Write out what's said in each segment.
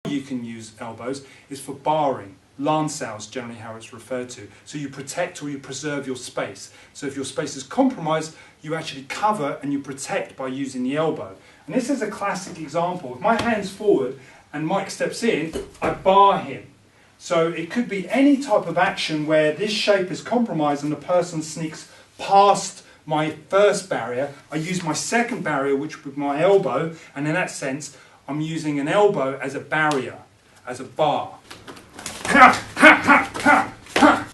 you can use elbows is for barring. Lancel is generally how it's referred to. So you protect or you preserve your space. So if your space is compromised, you actually cover and you protect by using the elbow. And this is a classic example. If my hand's forward and Mike steps in, I bar him. So it could be any type of action where this shape is compromised and the person sneaks past my first barrier. I use my second barrier, which would be my elbow, and in that sense, I'm using an elbow as a barrier, as a bar.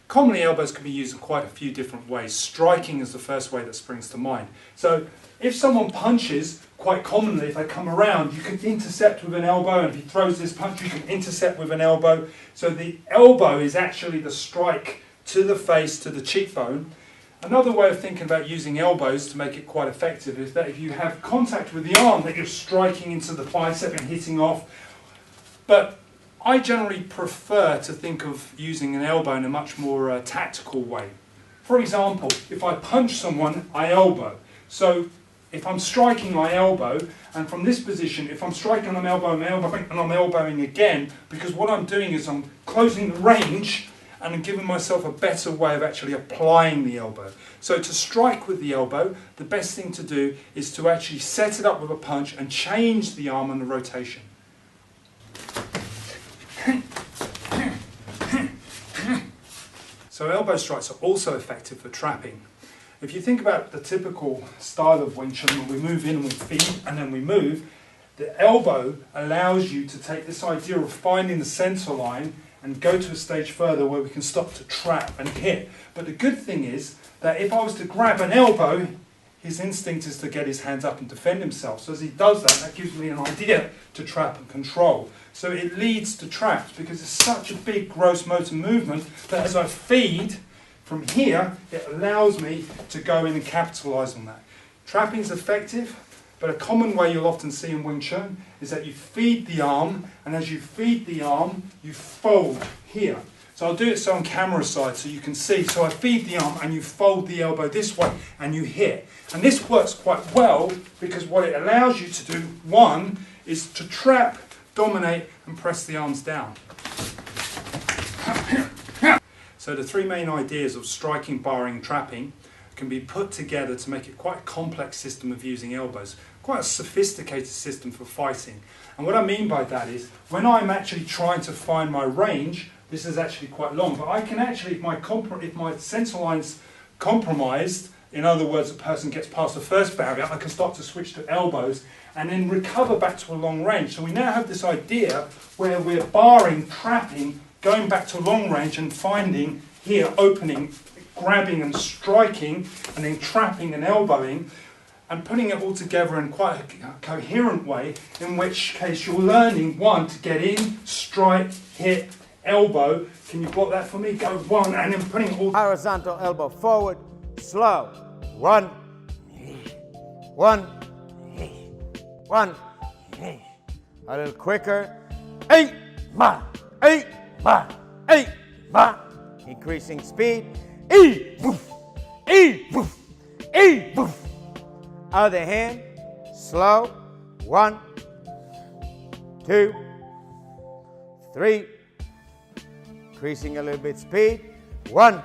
Commonly, elbows can be used in quite a few different ways. Striking is the first way that springs to mind. So if someone punches, quite commonly, if they come around, you can intercept with an elbow, and if he throws this punch, you can intercept with an elbow. So the elbow is actually the strike to the face, to the cheekbone. Another way of thinking about using elbows to make it quite effective is that if you have contact with the arm, that you're striking into the bicep and hitting off. But I generally prefer to think of using an elbow in a much more tactical way. For example, if I punch someone, I elbow. So if I'm striking my elbow, and from this position, if I'm striking, I'm elbowing, and I'm elbowing again, because what I'm doing is I'm closing the range and I'm giving myself a better way of actually applying the elbow. So to strike with the elbow, the best thing to do is to actually set it up with a punch and change the arm and the rotation. So elbow strikes are also effective for trapping. If you think about the typical style of Wing Chun, where we move in and we feed and then we move, the elbow allows you to take this idea of finding the center line and go to a stage further where we can stop to trap and hit. But the good thing is that if I was to grab an elbow, his instinct is to get his hands up and defend himself. So as he does that, that gives me an idea to trap and control. So it leads to traps because it's such a big gross motor movement that as I feed from here, it allows me to go in and capitalise on that. Trapping is effective, but a common way you'll often see in Wing Chun is that you feed the arm, and as you feed the arm, you fold here. So I'll do it so on camera side so you can see. So I feed the arm and you fold the elbow this way and you hit. And this works quite well because what it allows you to do, one, is to trap, dominate and press the arms down. So the three main ideas of striking, barring, trapping can be put together to make it quite a complex system of using elbows, quite a sophisticated system for fighting. And what I mean by that is, when I'm actually trying to find my range, this is actually quite long, but I can actually, if my center line's compromised, in other words, a person gets past the first barrier, I can start to switch to elbows and then recover back to a long range. So we now have this idea where we're barring, trapping, going back to long range and finding here, opening, grabbing and striking, and then trapping and elbowing, and putting it all together in quite a coherent way, in which case you're learning, one, to get in, strike, hit, elbow. Can you block that for me? Go one, and then putting it all. Horizontal elbow forward, slow. One, one, one. A little quicker. Eight, ma, eight, ma, eight, ma. Increasing speed. E, boof, E, boof, E, boof. Other hand, slow. 1, 2, 3. Increasing a little bit speed. 1,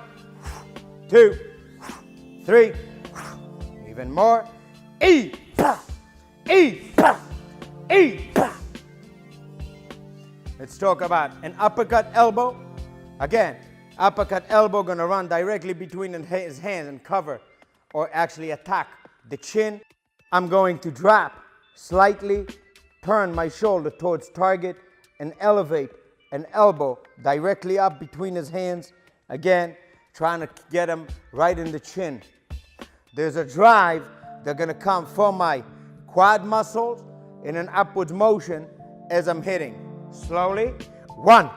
2, 3. Even more. E, E, E. Let's talk about an uppercut elbow. Again, uppercut elbow gonna run directly between his hands and cover, or actually attack the chin. I'm going to drop slightly, turn my shoulder towards target, and elevate an elbow directly up between his hands. Again, trying to get him right in the chin. There's a drive that's gonna come from my quad muscles in an upward motion as I'm hitting. Slowly. 1,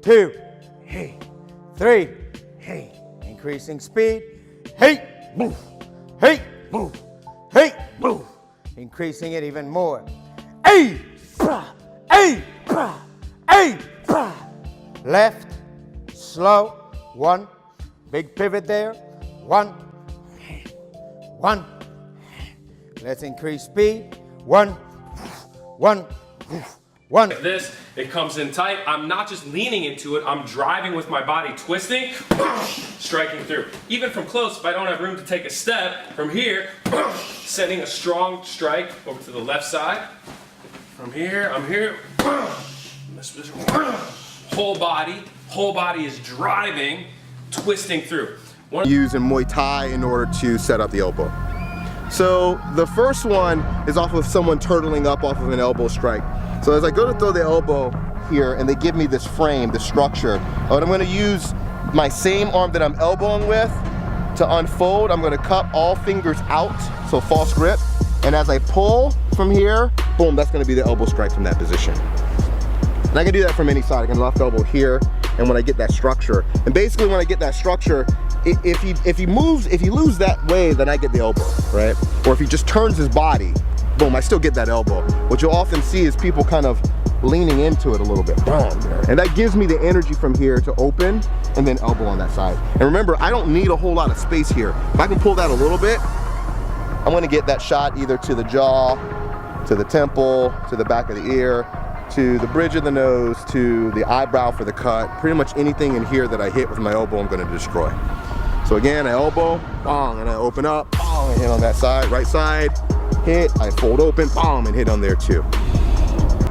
2, 3. Increasing speed. Hey, move. Hey, move. Hey, move. Increasing it even more. Hey, hey, hey. Left, slow. 1. Big pivot there. 1, 1. Let's increase speed. 1, 1, One. Like this, it comes in tight. I'm not just leaning into it, I'm driving with my body, twisting, striking through. Even from close, if I don't have room to take a step, from here, sending a strong strike over to the left side. From here, I'm here, whole body is driving, twisting through. Use in Muay Thai in order to set up the elbow. So the first one is off of someone turtling up off of an elbow strike. So as I go to throw the elbow here and they give me this frame, this structure, what I'm going to use my same arm that I'm elbowing with to unfold. I'm going to cup all fingers out, so false grip. And as I pull from here, boom, that's going to be the elbow strike from that position. And I can do that from any side. I can left elbow here, and when I get that structure. And basically when I get that structure, if he lose that way, then I get the elbow, right? Or if he just turns his body, boom, I still get that elbow. What you'll often see is people kind of leaning into it a little bit. Boom. And that gives me the energy from here to open and then elbow on that side. And remember, I don't need a whole lot of space here. If I can pull that a little bit, I'm gonna get that shot either to the jaw, to the temple, to the back of the ear, to the bridge of the nose, to the eyebrow for the cut. Pretty much anything in here that I hit with my elbow, I'm gonna destroy. So again, I elbow, bong, and I open up, bong, and hit on that side, right side, hit, I fold open, bong, and hit on there too.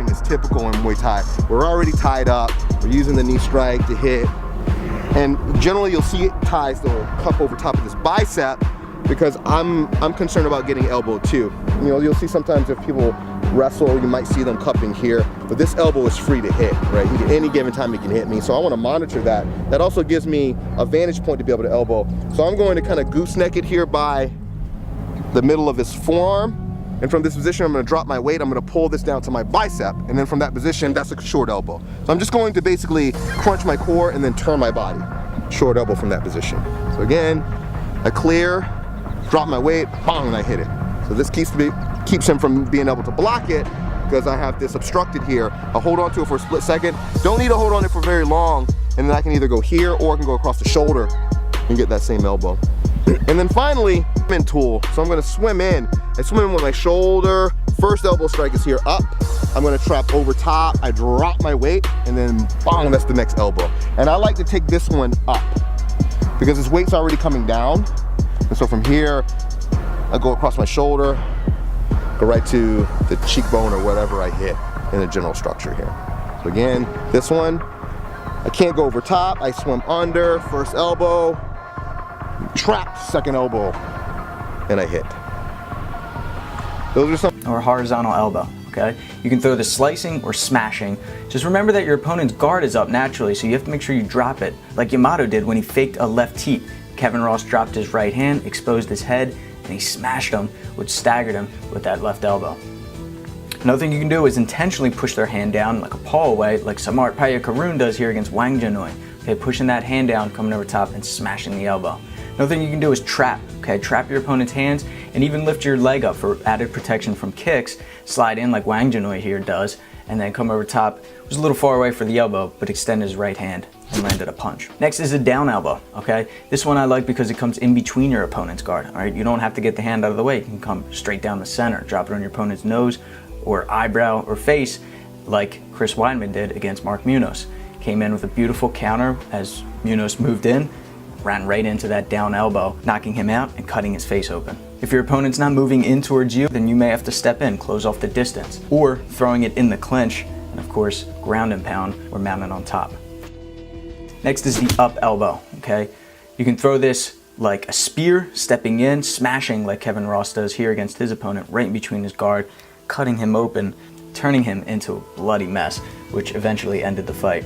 It's typical in Muay Thai. We're already tied up, we're using the knee strike to hit, and generally you'll see ties that will cup over top of this bicep because I'm concerned about getting elbowed too. You know, you'll see sometimes if people wrestle, you might see them cupping here, but this elbow is free to hit, right? At any given time he can hit me, so I want to monitor that. That also gives me a vantage point to be able to elbow. So I'm going to kind of gooseneck it here by the middle of his forearm, and from this position I'm going to drop my weight, I'm going to pull this down to my bicep, and then from that position, that's a short elbow. So I'm just going to basically crunch my core and then turn my body. Short elbow from that position. So again, I clear, drop my weight, bang, and I hit it. So this keeps him from being able to block it because I have this obstructed here. I'll hold on to it for a split second. Don't need to hold on it for very long, and then I can either go here or I can go across the shoulder and get that same elbow. And then finally, swim tool. So I'm gonna swim in. I swim in with my shoulder. First elbow strike is here up. I'm gonna trap over top. I drop my weight, and then bang, that's the next elbow. And I like to take this one up because his weight's already coming down. And so from here, I go across my shoulder, go right to the cheekbone or whatever I hit in the general structure here. So again, this one, I can't go over top. I swim under, first elbow, trap, second elbow, and I hit. Those are some. Or horizontal elbow, okay? You can throw the slicing or smashing. Just remember that your opponent's guard is up naturally, so you have to make sure you drop it, like Yamato did when he faked a left teep. Kevin Ross dropped his right hand, exposed his head, and he smashed him, which staggered him with that left elbow. Another thing you can do is intentionally push their hand down like a paw away, like Samart Payakarun does here against Wang Janoi. Okay, pushing that hand down, coming over top, and smashing the elbow. Another thing you can do is trap, okay? Trap your opponent's hands and even lift your leg up for added protection from kicks. Slide in like Wang Janoi here does, and then come over top. It was a little far away for the elbow, but extend his right hand and landed a punch. Next is a down elbow, okay? This one I like because it comes in between your opponent's guard, all right? You don't have to get the hand out of the way. You can come straight down the center, drop it on your opponent's nose or eyebrow or face like Chris Weidman did against Mark Munoz. Came in with a beautiful counter as Munoz moved in, ran right into that down elbow, knocking him out and cutting his face open. If your opponent's not moving in towards you, then you may have to step in, close off the distance, or throwing it in the clinch, and of course, ground and pound or mounted on top. Next is the up elbow, okay? You can throw this like a spear, stepping in, smashing like Kevin Ross does here against his opponent, right in between his guard, cutting him open, turning him into a bloody mess, which eventually ended the fight.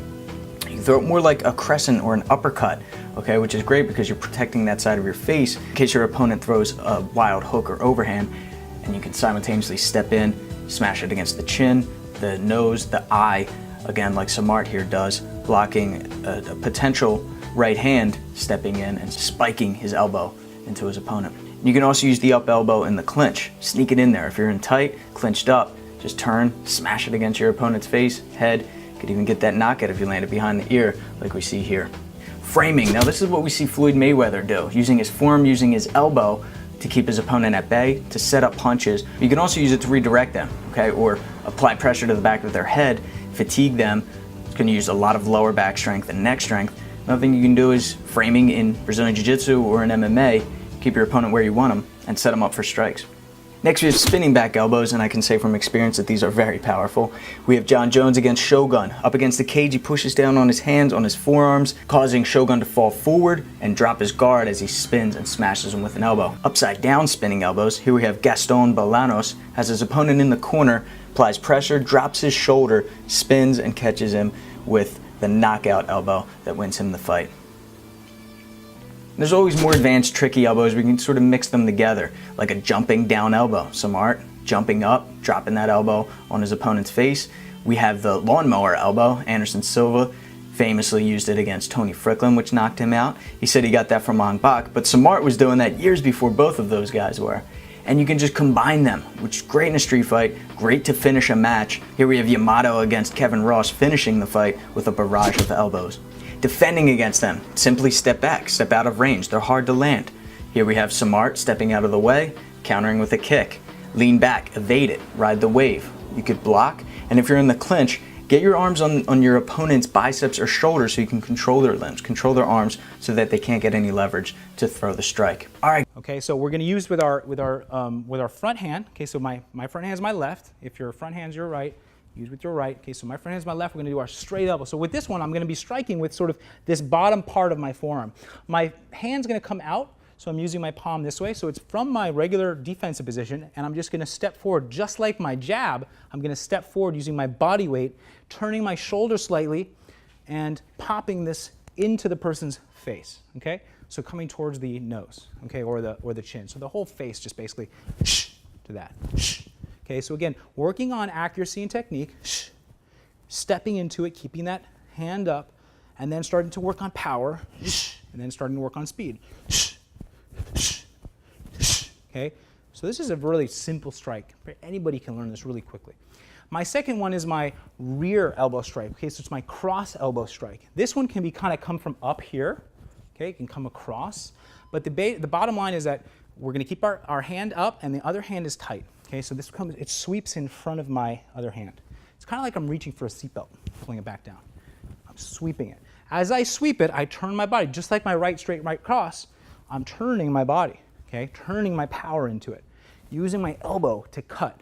You can throw it more like a crescent or an uppercut, okay, which is great because you're protecting that side of your face in case your opponent throws a wild hook or overhand, and you can simultaneously step in, smash it against the chin, the nose, the eye, again like Samart here does, blocking a potential right hand, stepping in and spiking his elbow into his opponent. You can also use the up elbow in the clinch, sneak it in there. If you're in tight, clinched up, just turn, smash it against your opponent's face, head. You could even get that knockout if you land it behind the ear like we see here. Framing, now this is what we see Floyd Mayweather do, using his forearm, using his elbow to keep his opponent at bay, to set up punches. You can also use it to redirect them, okay, or apply pressure to the back of their head, fatigue them. It's going to use a lot of lower back strength and neck strength. Another thing you can do is framing in Brazilian Jiu-Jitsu or in MMA, keep your opponent where you want them and set them up for strikes. Next we have spinning back elbows, and I can say from experience that these are very powerful. We have John Jones against Shogun. Up against the cage, he pushes down on his hands, on his forearms, causing Shogun to fall forward and drop his guard as he spins and smashes him with an elbow. Upside down spinning elbows, here we have Gaston Bolanos, has his opponent in the corner, applies pressure, drops his shoulder, spins and catches him with the knockout elbow that wins him the fight. There's always more advanced, tricky elbows. We can sort of mix them together, like a jumping down elbow. Some art, jumping up, dropping that elbow on his opponent's face. We have the lawnmower elbow. Anderson Silva famously used it against Tony Fricklin, which knocked him out. He said he got that from Ong Bak, but Samart was doing that years before both of those guys were. And you can just combine them, which is great in a street fight, great to finish a match. Here we have Yamato against Kevin Ross finishing the fight with a barrage of elbows. Defending against them, simply step back, step out of range. They're hard to land. Here we have Samart stepping out of the way, countering with a kick. Lean back, evade it, ride the wave. You could block, and if you're in the clinch, get your arms on your opponent's biceps or shoulders so you can control their limbs, control their arms so that they can't get any leverage to throw the strike. All right. Okay, so we're going to use with our front hand. Okay, so my front hand is my left. If your front hand's your right, use with your right. Okay, so my front hand is my left. We're going to do our straight elbow. So with this one, I'm going to be striking with sort of this bottom part of my forearm. My hand's going to come out, so I'm using my palm this way. So it's from my regular defensive position, and I'm just going to step forward. Just like my jab, I'm going to step forward using my body weight, turning my shoulder slightly, and popping this into the person's face. Okay, so coming towards the nose, okay, or the chin. So the whole face just basically to that. Okay, so again, working on accuracy and technique, stepping into it, keeping that hand up, and then starting to work on power, and then starting to work on speed. Okay, so this is a really simple strike. Anybody can learn this really quickly. My second one is my rear elbow strike. Okay, so it's my cross elbow strike. This one can be kind of come from up here. Okay, it can come across, but the bottom line is that we're going to keep our hand up, and the other hand is tight. Okay, so it sweeps in front of my other hand. It's kind of like I'm reaching for a seatbelt, pulling it back down. I'm sweeping it. As I sweep it, I turn my body, just like my right straight, right cross. I'm turning my body, okay, turning my power into it, using my elbow to cut.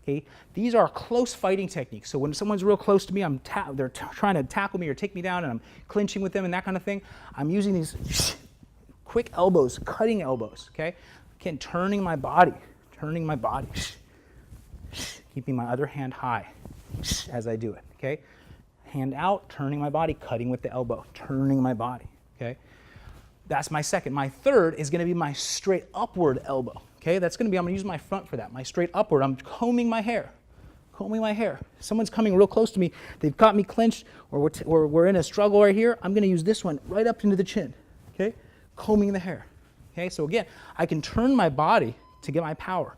Okay, these are close fighting techniques. So when someone's real close to me, they're trying to tackle me or take me down, and I'm clinching with them and that kind of thing. I'm using these quick elbows, cutting elbows. Okay, again, turning my body, keeping my other hand high as I do it. Okay, hand out, turning my body, cutting with the elbow, turning my body. Okay, that's my second. My third is going to be my straight upward elbow. Okay, that's going to be, I'm going to use my front for that. My straight upward, I'm combing my hair. Someone's coming real close to me, they've got me clenched, or we're in a struggle right here. I'm going to use this one right up into the chin. Okay, combing the hair. Okay, so again, I can turn my body to get my power.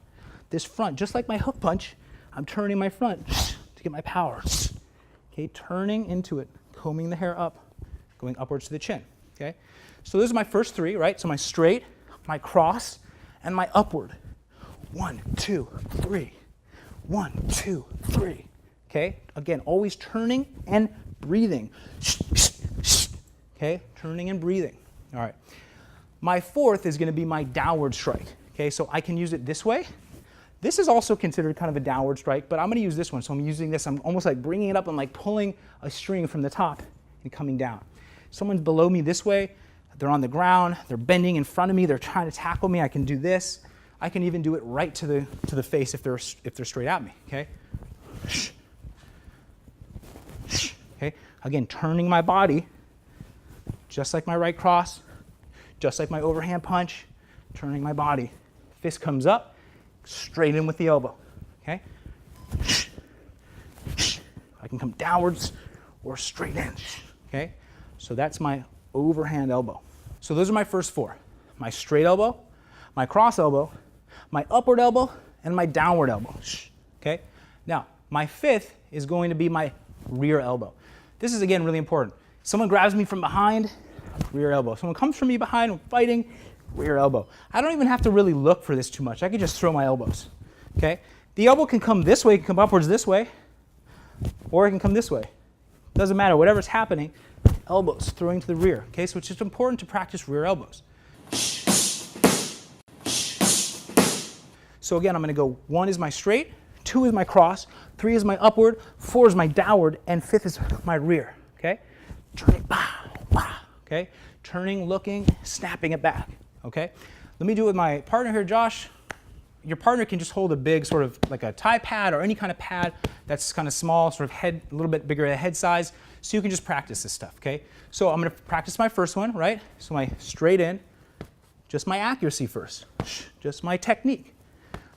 This front, just like my hook punch, I'm turning my front to get my power. Okay, turning into it, combing the hair up, going upwards to the chin. Okay, so those are my first three, right? So my straight, my cross, and my upward. 1, 2, 3. 1, 2, 3. Okay, again, always turning and breathing. Okay, turning and breathing. All right. My fourth is going to be my downward strike. Okay, so I can use it this way. This is also considered kind of a downward strike, but I'm going to use this one. So I'm using this, I'm almost like bringing it up and like pulling a string from the top and coming down. Someone's below me this way, they're on the ground, they're bending in front of me, they're trying to tackle me, I can do this. I can even do it right to the face if they're straight at me, okay? Okay, again, turning my body, just like my right cross, just like my overhand punch, turning my body. Fist comes up, straight in with the elbow, okay? I can come downwards or straight in, okay? So that's my overhand elbow. So those are my first four. My straight elbow, my cross elbow, my upward elbow, and my downward elbow, okay? Now, my fifth is going to be my rear elbow. This is, again, really important. Someone grabs me from behind, rear elbow. Someone comes from me behind, I'm fighting, rear elbow. I don't even have to really look for this too much. I can just throw my elbows, okay? The elbow can come this way, it can come upwards this way, or it can come this way. Doesn't matter, whatever's happening, elbows throwing to the rear. Okay, so it's just important to practice rear elbows. So again, I'm going to go 1 is my straight, 2 is my cross, 3 is my upward, 4 is my downward, and 5th is my rear. Okay, turning, okay, turning, looking, snapping it back. Okay, let me do it with my partner here, Josh. Your partner can just hold a big sort of like a tie pad or any kind of pad that's kind of small, sort of head, a little bit bigger head size, so you can just practice this stuff. Okay, so I'm going to practice my first one, right? So my straight in, just my accuracy first, just my technique.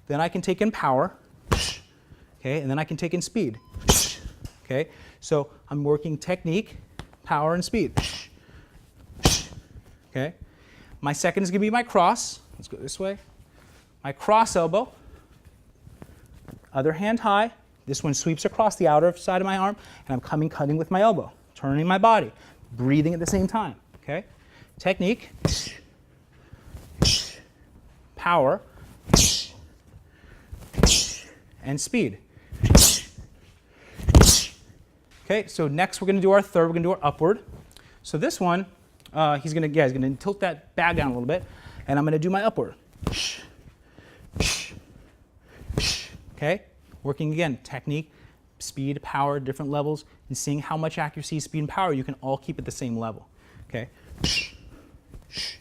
Then I can take in power, okay, and then I can take in speed, okay? So I'm working technique, power, and speed, okay? My second is going to be my cross. Let's go this way. My cross elbow, other hand high. This one sweeps across the outer side of my arm, and I'm cutting with my elbow, turning my body, breathing at the same time, okay? Technique, power, and speed. Okay, so next we're going to do our third. We're going to do our upward. So this one, he's going to tilt that bag down a little bit, and I'm going to do my upward. Okay, working again, technique, speed, power, different levels, and seeing how much accuracy, speed, and power you can all keep at the same level. Okay.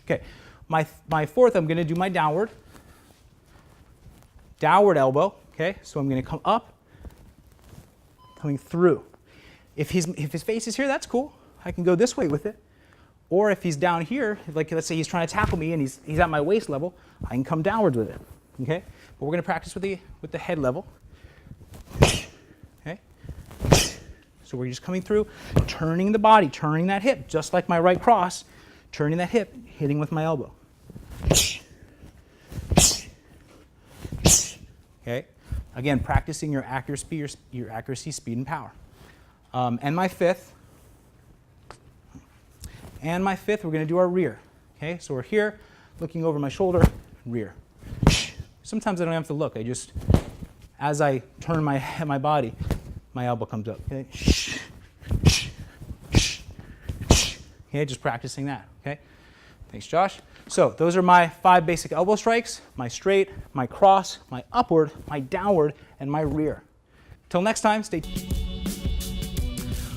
Okay, my fourth, I'm going to do my downward elbow. Okay, so I'm going to come up, coming through. If his face is here, that's cool. I can go this way with it. Or if he's down here, like let's say he's trying to tackle me and he's at my waist level, I can come downwards with it. Okay, but we're going to practice with the head level. Okay, so we're just coming through, turning the body, turning that hip, just like my right cross, turning that hip, hitting with my elbow. Okay. Again, practicing your accuracy, speed, and power. And my fifth, we're going to do our rear. Okay, so we're here, looking over my shoulder, rear. Sometimes I don't have to look. I just, as I turn my body, my elbow comes up. Okay, okay, just practicing that. Okay, thanks, Josh. So those are my 5 basic elbow strikes: my straight, my cross, my upward, my downward, and my rear. Till next time, stay tuned.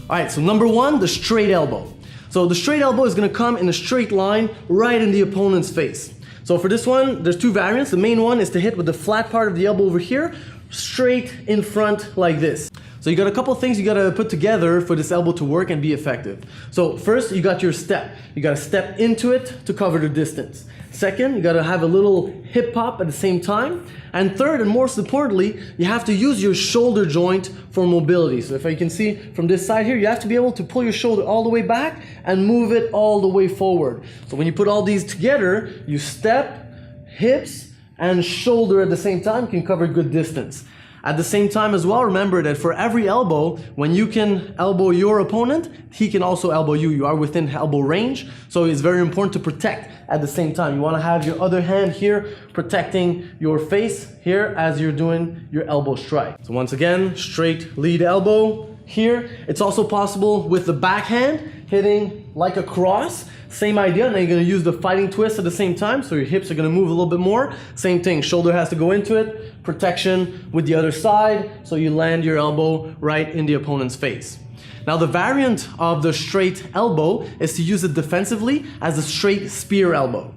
All right, so number 1, the straight elbow. So the straight elbow is going to come in a straight line right in the opponent's face. So for this one, there's 2 variants. The main one is to hit with the flat part of the elbow over here, straight in front like this. So you got a couple things you got to put together for this elbow to work and be effective. So first, you got your step. You got to step into it to cover the distance. Second, you got to have a little hip pop at the same time. And third, and most importantly, you have to use your shoulder joint for mobility. So if you can see from this side here, you have to be able to pull your shoulder all the way back and move it all the way forward. So when you put all these together, you step, hips, and shoulder at the same time, can cover good distance. At the same time as well, remember that for every elbow, when you can elbow your opponent, he can also elbow you. You are within elbow range, so it's very important to protect at the same time. You want to have your other hand here protecting your face here as you're doing your elbow strike. So once again, straight lead elbow here. It's also possible with the backhand, hitting like a cross. Same idea. Now you're going to use the fighting twist at the same time, so your hips are going to move a little bit more. Same thing, shoulder has to go into it, protection with the other side, so you land your elbow right in the opponent's face. Now the variant of the straight elbow is to use it defensively as a straight spear elbow.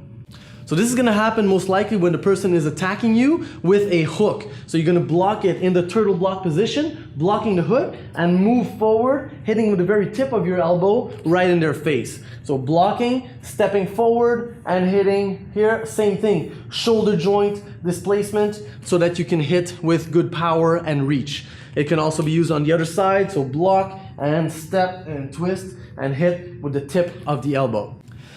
So this is going to happen most likely when the person is attacking you with a hook. So you're going to block it in the turtle block position, blocking the hook, and move forward, hitting with the very tip of your elbow right in their face. So blocking, stepping forward, and hitting here, same thing. Shoulder joint displacement so that you can hit with good power and reach. It can also be used on the other side, so block and step and twist and hit with the tip of the elbow.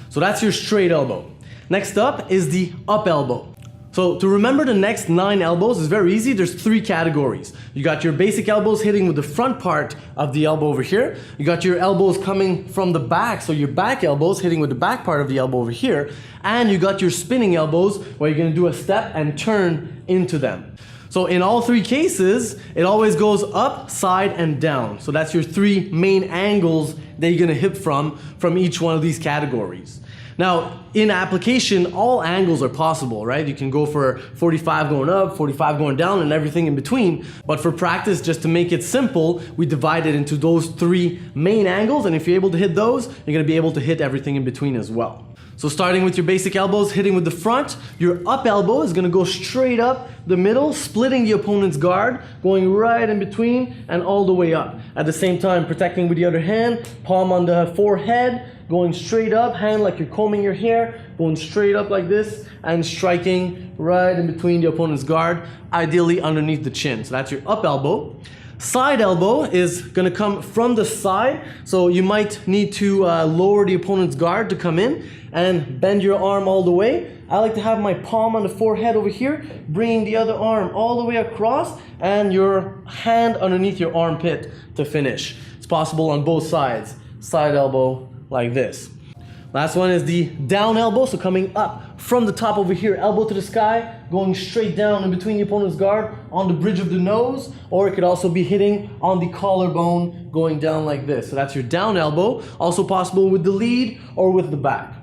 So that's your straight elbow. Next up is the up elbow. So to remember the next 9 elbows is very easy. There's 3 categories. You got your basic elbows hitting with the front part of the elbow over here. You got your elbows coming from the back, so your back elbows hitting with the back part of the elbow over here. And you got your spinning elbows where you're going to do a step and turn into them. So in all three cases, it always goes up, side, and down. So that's your three main angles that you're gonna hit from each one of these categories. Now, in application, all angles are possible, right? You can go for 45 going up, 45 going down, and everything in between. But for practice, just to make it simple, we divide it into those three main angles, and if you're able to hit those, you're gonna be able to hit everything in between as well. So starting with your basic elbows, hitting with the front, your up elbow is gonna go straight up the middle, splitting the opponent's guard, going right in between and all the way up. At the same time, protecting with the other hand, palm on the forehead, going straight up, hand like you're combing your hair, going straight up like this, and striking right in between the opponent's guard, ideally underneath the chin. So that's your up elbow. Side elbow is gonna come from the side, so you might need to lower the opponent's guard to come in and bend your arm all the way. I like to have my palm on the forehead over here, bringing the other arm all the way across, and your hand underneath your armpit to finish. It's possible on both sides. Side elbow like this. Last one is the down elbow, so coming up from the top over here, elbow to the sky, going straight down in between the opponent's guard on the bridge of the nose, or it could also be hitting on the collarbone, going down like this. So that's your down elbow, also possible with the lead or with the back.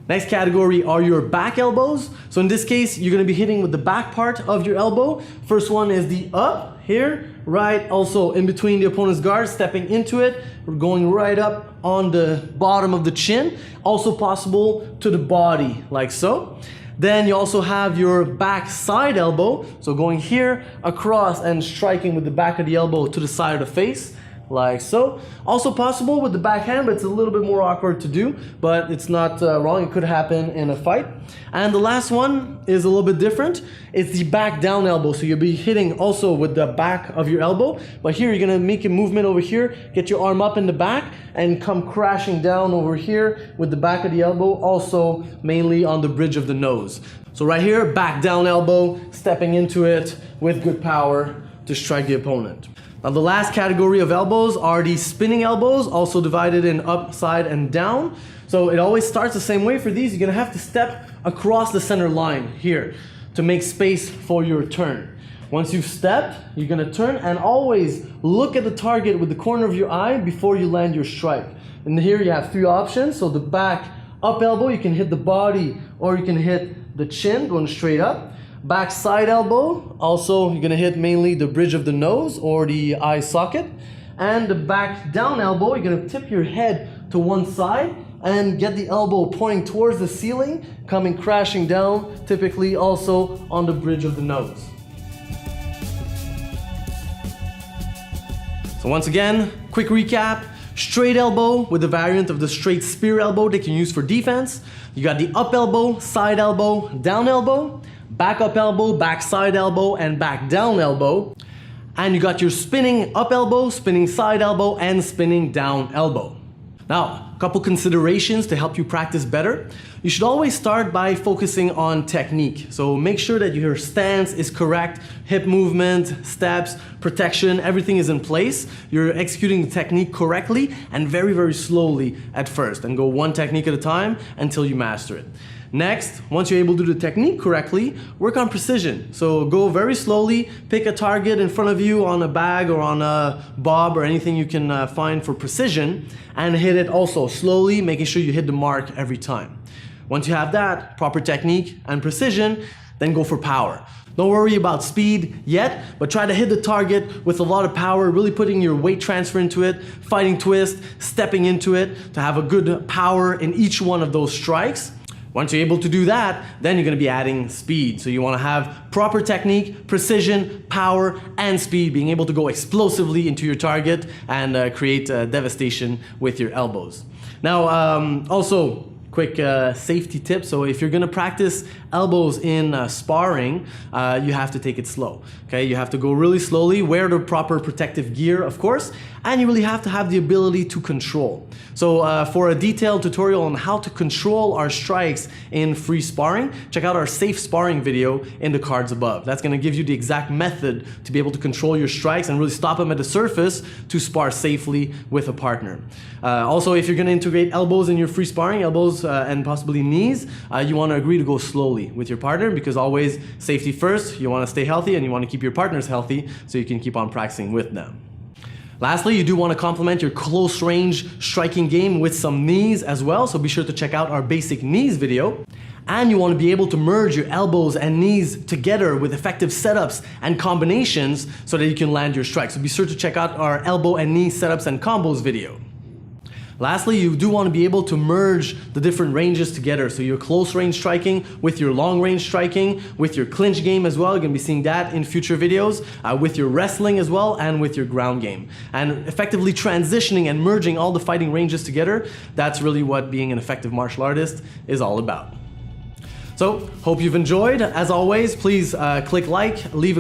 Next category are your back elbows. So in this case, you're gonna be hitting with the back part of your elbow. First one is the up here, right, also in between the opponent's guard, stepping into it, going right up on the bottom of the chin. Also possible to the body, like so. Then you also have your back side elbow, so going here across and striking with the back of the elbow to the side of the face, like so. Also possible with the backhand, but it's a little bit more awkward to do, but it's not wrong. It could happen in a fight. And the last one is a little bit different. It's the back down elbow. So you'll be hitting also with the back of your elbow, but here you're gonna make a movement over here, get your arm up in the back and come crashing down over here with the back of the elbow, also mainly on the bridge of the nose. So right here, back down elbow, stepping into it with good power to strike the opponent. Now the last category of elbows are the spinning elbows, also divided in up, side, and down. So it always starts the same way for these. You're gonna have to step across the center line here to make space for your turn. Once you've stepped, you're gonna turn and always look at the target with the corner of your eye before you land your strike. And here you have three options. So the back up elbow, you can hit the body or you can hit the chin going straight up. Back side elbow, also you're gonna hit mainly the bridge of the nose or the eye socket. And the back down elbow, you're gonna tip your head to one side and get the elbow pointing towards the ceiling, coming crashing down, typically also on the bridge of the nose. So once again, quick recap. Straight elbow with the variant of the straight spear elbow they can use for defense. You got the up elbow, side elbow, down elbow, back up elbow, back side elbow, and back down elbow. And you got your spinning up elbow, spinning side elbow, and spinning down elbow. Now, a couple considerations to help you practice better. You should always start by focusing on technique. So make sure that your stance is correct, hip movement, steps, protection, everything is in place. You're executing the technique correctly and very, very slowly at first, and go one technique at a time until you master it. Next, once you're able to do the technique correctly, work on precision. So go very slowly, pick a target in front of you on a bag or on a bob or anything you can find for precision, and hit it also slowly, making sure you hit the mark every time. Once you have that, proper technique and precision, then go for power. Don't worry about speed yet, but try to hit the target with a lot of power, really putting your weight transfer into it, fighting twist, stepping into it to have a good power in each one of those strikes. Once you're able to do that, then you're gonna be adding speed. So you wanna have proper technique, precision, power, and speed, being able to go explosively into your target and create devastation with your elbows. Now, also, quick safety tip. So if you're gonna practice elbows in sparring, you have to take it slow. Okay, you have to go really slowly, wear the proper protective gear, of course, and you really have to have the ability to control. So for a detailed tutorial on how to control our strikes in free sparring, check out our safe sparring video in the cards above. That's gonna give you the exact method to be able to control your strikes and really stop them at the surface to spar safely with a partner. Also, if you're gonna integrate elbows in your free sparring, elbows elbows and possibly knees, you want to agree to go slowly with your partner, because always safety first. You want to stay healthy and you want to keep your partners healthy so you can keep on practicing with them. Lastly, you do want to complement your close range striking game with some knees as well, so be sure to check out our basic knees video. And you want to be able to merge your elbows and knees together with effective setups and combinations so that you can land your strike. So be sure to check out our elbow and knee setups and combos video. Lastly, you do want to be able to merge the different ranges together. So your close range striking with your long range striking, with your clinch game as well. You're going to be seeing that in future videos, with your wrestling as well, and with your ground game. And effectively transitioning and merging all the fighting ranges together, that's really what being an effective martial artist is all about. So, hope you've enjoyed. As always, please click like, leave a